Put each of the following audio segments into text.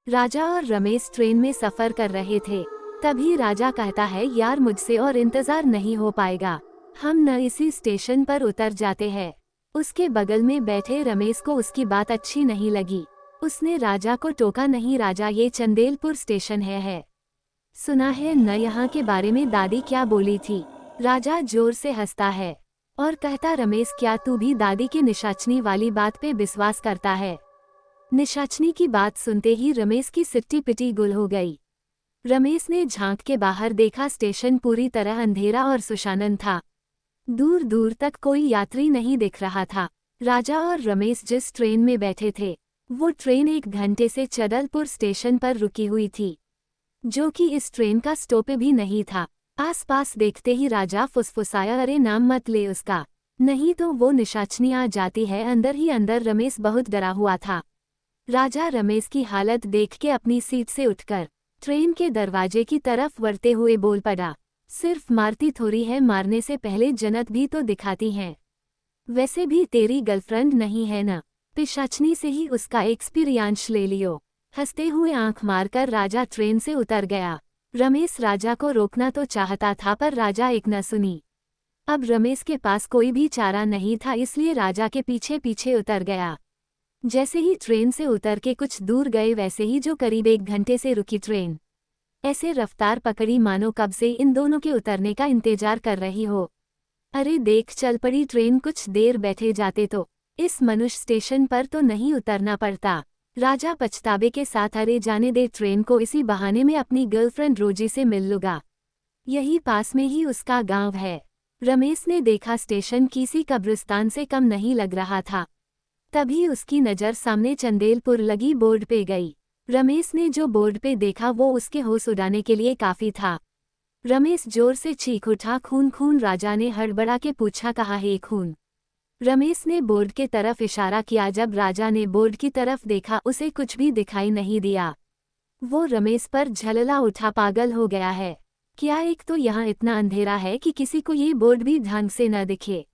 राजा और रमेश ट्रेन में सफर कर रहे थे। तभी राजा कहता है, यार मुझसे और इंतजार नहीं हो पाएगा, हम न इसी स्टेशन पर उतर जाते हैं। उसके बगल में बैठे रमेश को उसकी बात अच्छी नहीं लगी। उसने राजा को टोका, नहीं राजा, ये चंदेलपुर स्टेशन है। सुना है न यहाँ के बारे में दादी क्या बोली थी। राजा जोर से हंसता है और कहता, रमेश क्या तू भी दादी के निशाचनी वाली बात पे विश्वास करता है? निशाचनी की बात सुनते ही रमेश की सिट्टी पिटी गुल हो गई। रमेश ने झांक के बाहर देखा, स्टेशन पूरी तरह अंधेरा और सुशानन था। दूर दूर तक कोई यात्री नहीं दिख रहा था। राजा और रमेश जिस ट्रेन में बैठे थे वो ट्रेन 1 घंटे से चंदेलपुर स्टेशन पर रुकी हुई थी, जो कि इस ट्रेन का स्टॉप भी नहीं था। आसपास देखते ही राजा फुसफुसाया, अरे नाम मत ले उसका, नहीं तो वो निशाचनी आ जाती है। अंदर ही अंदर रमेश बहुत डरा हुआ था। राजा रमेश की हालत देख के अपनी सीट से उठकर ट्रेन के दरवाजे की तरफ बढ़ते हुए बोल पड़ा, सिर्फ मारती थोड़ी है, मारने से पहले जन्नत भी तो दिखाती हैं। वैसे भी तेरी गर्लफ्रेंड नहीं है ना, पिशाचनी से ही उसका एक्सपीरियंस ले लियो। हंसते हुए आंख मारकर राजा ट्रेन से उतर गया। रमेश राजा को रोकना तो चाहता था पर राजा एक न सुनी। अब रमेश के पास कोई भी चारा नहीं था, इसलिए राजा के पीछे पीछे उतर गया। जैसे ही ट्रेन से उतर के कुछ दूर गए वैसे ही जो करीब 1 घंटे से रुकी ट्रेन ऐसे रफ्तार पकड़ी मानो कब से इन दोनों के उतरने का इंतजार कर रही हो। अरे देख, चल पड़ी ट्रेन, कुछ देर बैठे जाते तो इस मनुष्य स्टेशन पर तो नहीं उतरना पड़ता। राजा पछतावे के साथ, अरे जाने दे ट्रेन को, इसी बहाने में अपनी गर्लफ्रेंड रोजी से मिल लूंगा, यही पास में ही उसका गांव है। रमेश ने देखा स्टेशन किसी कब्रिस्तान से कम नहीं लग रहा था। तभी उसकी नज़र सामने चंदेलपुर लगी बोर्ड पे गई। रमेश ने जो बोर्ड पे देखा वो उसके होश उड़ाने के लिए काफी था। रमेश जोर से चीख उठा, खून खून। राजा ने हड़बड़ा के पूछा, कहाँ है खून? रमेश ने बोर्ड के तरफ इशारा किया। जब राजा ने बोर्ड की तरफ देखा उसे कुछ भी दिखाई नहीं दिया। वो रमेश पर झलला उठा, पागल हो गया है क्या? एक तो यहाँ इतना अंधेरा है कि किसी को ये बोर्ड भी ढंग से न दिखे,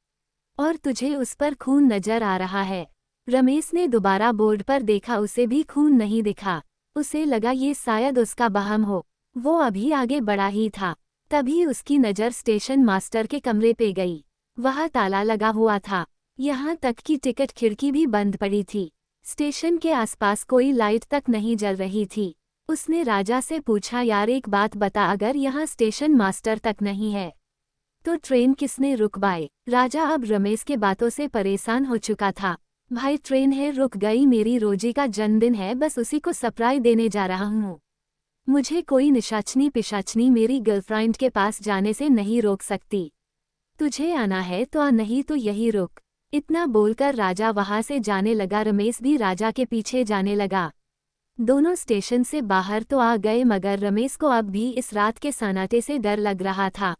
और तुझे उस पर खून नजर आ रहा है। रमेश ने दोबारा बोर्ड पर देखा, उसे भी खून नहीं दिखा। उसे लगा ये शायद उसका वहम हो। वो अभी आगे बढ़ा ही था, तभी उसकी नज़र स्टेशन मास्टर के कमरे पे गई। वह ताला लगा हुआ था, यहाँ तक कि टिकट खिड़की भी बंद पड़ी थी। स्टेशन के आसपास कोई लाइट तक नहीं जल रही थी। उसने राजा से पूछा, यार एक बात बता, अगर यहाँ स्टेशन मास्टर तक नहीं है तो ट्रेन किसने रुकवाई? राजा अब रमेश के बातों से परेशान हो चुका था। भाई ट्रेन है, रुक गई, मेरी रोजी का जन्मदिन है, बस उसी को सरप्राइज देने जा रहा हूँ। मुझे कोई निशाचनी पिशाचनी मेरी गर्लफ्रेंड के पास जाने से नहीं रोक सकती। तुझे आना है तो आ, नहीं तो यही रुक। इतना बोलकर राजा वहां से जाने लगा। रमेश भी राजा के पीछे जाने लगा। दोनों स्टेशन से बाहर तो आ गए, मगर रमेश को अब भी इस रात के सन्नाटे से डर लग रहा था।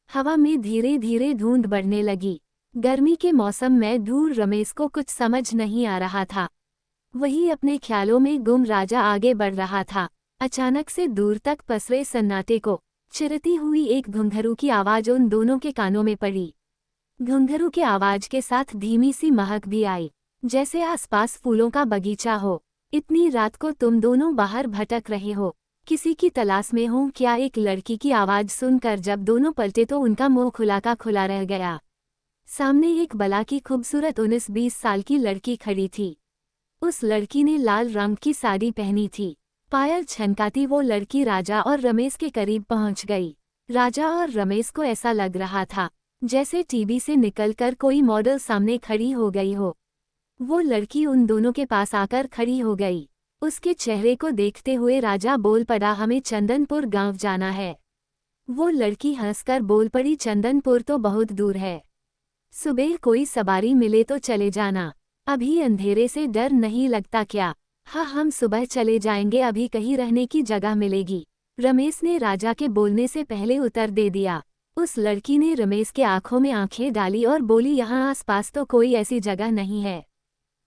हवा में धीरे धीरे धुंध बढ़ने लगी। गर्मी के मौसम में दूर रमेश को कुछ समझ नहीं आ रहा था। वही अपने ख्यालों में गुम राजा आगे बढ़ रहा था। अचानक से दूर तक पसरे सन्नाटे को चिरती हुई एक घुंघरू की आवाज उन दोनों के कानों में पड़ी। घुंघरू के आवाज के साथ धीमी सी महक भी आई, जैसे आसपास फूलों का बगीचा हो। इतनी रात को तुम दोनों बाहर भटक रहे हो, किसी की तलाश में हो क्या? एक लड़की की आवाज सुनकर जब दोनों पलटे तो उनका मुंह खुला का खुला रह गया। सामने एक बला की खूबसूरत 19-20 साल की लड़की खड़ी थी। उस लड़की ने लाल रंग की साड़ी पहनी थी। पायल छनकाती वो लड़की राजा और रमेश के करीब पहुंच गई। राजा और रमेश को ऐसा लग रहा था जैसे टीवी से निकलकर कोई मॉडल सामने खड़ी हो गई हो। वो लड़की उन दोनों के पास आकर खड़ी हो गई। उसके चेहरे को देखते हुए राजा बोल पड़ा, हमें चंदनपुर गांव जाना है। वो लड़की हंसकर बोल पड़ी, चंदनपुर तो बहुत दूर है, सुबह कोई सवारी मिले तो चले जाना, अभी अंधेरे से डर नहीं लगता क्या? हाँ हम सुबह चले जाएंगे, अभी कहीं रहने की जगह मिलेगी। रमेश ने राजा के बोलने से पहले उत्तर दे दिया। उस लड़की ने रमेश के आंखों में आंखें डाली और बोली, यहाँ आसपास तो कोई ऐसी जगह नहीं है,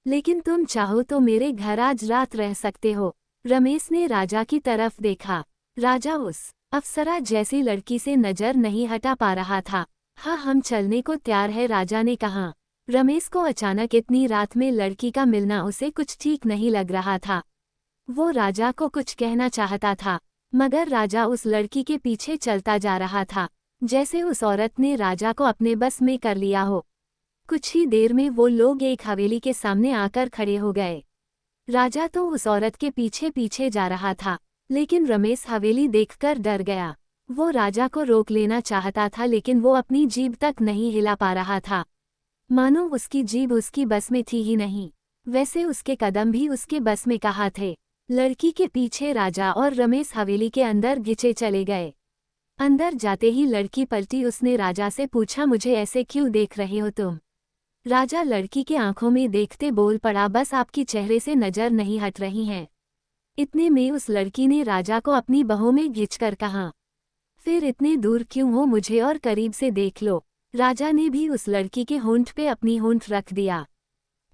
लेकिन तुम चाहो तो मेरे घर आज रात रह सकते हो। रमेश ने राजा की तरफ देखा। राजा उस अप्सरा जैसी लड़की से नजर नहीं हटा पा रहा था। हाँ हम चलने को तैयार है, राजा ने कहा। रमेश को अचानक इतनी रात में लड़की का मिलना उसे कुछ ठीक नहीं लग रहा था। वो राजा को कुछ कहना चाहता था, मगर राजा उस लड़की के पीछे चलता जा रहा था, जैसे उस औरत ने राजा को अपने बस में कर लिया हो। कुछ ही देर में वो लोग एक हवेली के सामने आकर खड़े हो गए। राजा तो उस औरत के पीछे पीछे जा रहा था, लेकिन रमेश हवेली देखकर डर गया। वो राजा को रोक लेना चाहता था, लेकिन वो अपनी जीभ तक नहीं हिला पा रहा था, मानो उसकी जीभ उसकी बस में थी ही नहीं। वैसे उसके कदम भी उसके बस में कहाँ थे। लड़की के पीछे राजा और रमेश हवेली के अंदर घिंचे चले गए। अंदर जाते ही लड़की पलटी। उसने राजा से पूछा, मुझे ऐसे क्यों देख रहे हो तुम? राजा लड़की के आंखों में देखते बोल पड़ा, बस आपकी चेहरे से नजर नहीं हट रही हैं। इतने में उस लड़की ने राजा को अपनी बाहों में खींचकर कहा, फिर इतने दूर क्यों हो, मुझे और करीब से देख लो। राजा ने भी उस लड़की के होंठ पे अपनी होंठ रख दिया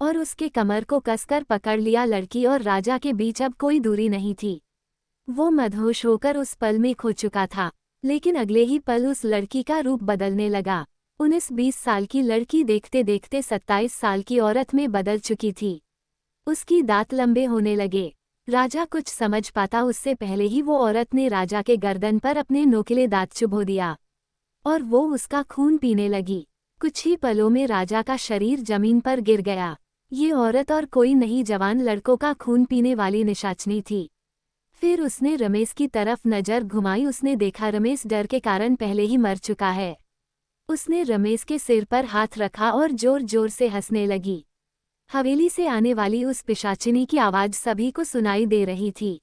और उसके कमर को कसकर पकड़ लिया। लड़की और राजा के बीच अब कोई दूरी नहीं थी। वो मदहोश होकर उस पल में खो चुका था, लेकिन अगले ही पल उस लड़की का रूप बदलने लगा। 19-20 साल की लड़की देखते देखते 27 साल की औरत में बदल चुकी थी। उसकी दांत लंबे होने लगे। राजा कुछ समझ पाता उससे पहले ही वो औरत ने राजा के गर्दन पर अपने नोकीले दांत चुभो दिया और वो उसका खून पीने लगी। कुछ ही पलों में राजा का शरीर जमीन पर गिर गया। ये औरत और कोई नहीं, जवान लड़कों का खून पीने वाली निशाचनी थी। फिर उसने रमेश की तरफ नजर घुमाई। उसने देखा रमेश डर के कारण पहले ही मर चुका है। उसने रमेश के सिर पर हाथ रखा और जोर जोर से हंसने लगी। हवेली से आने वाली उस पिशाचिनी की आवाज सभी को सुनाई दे रही थी।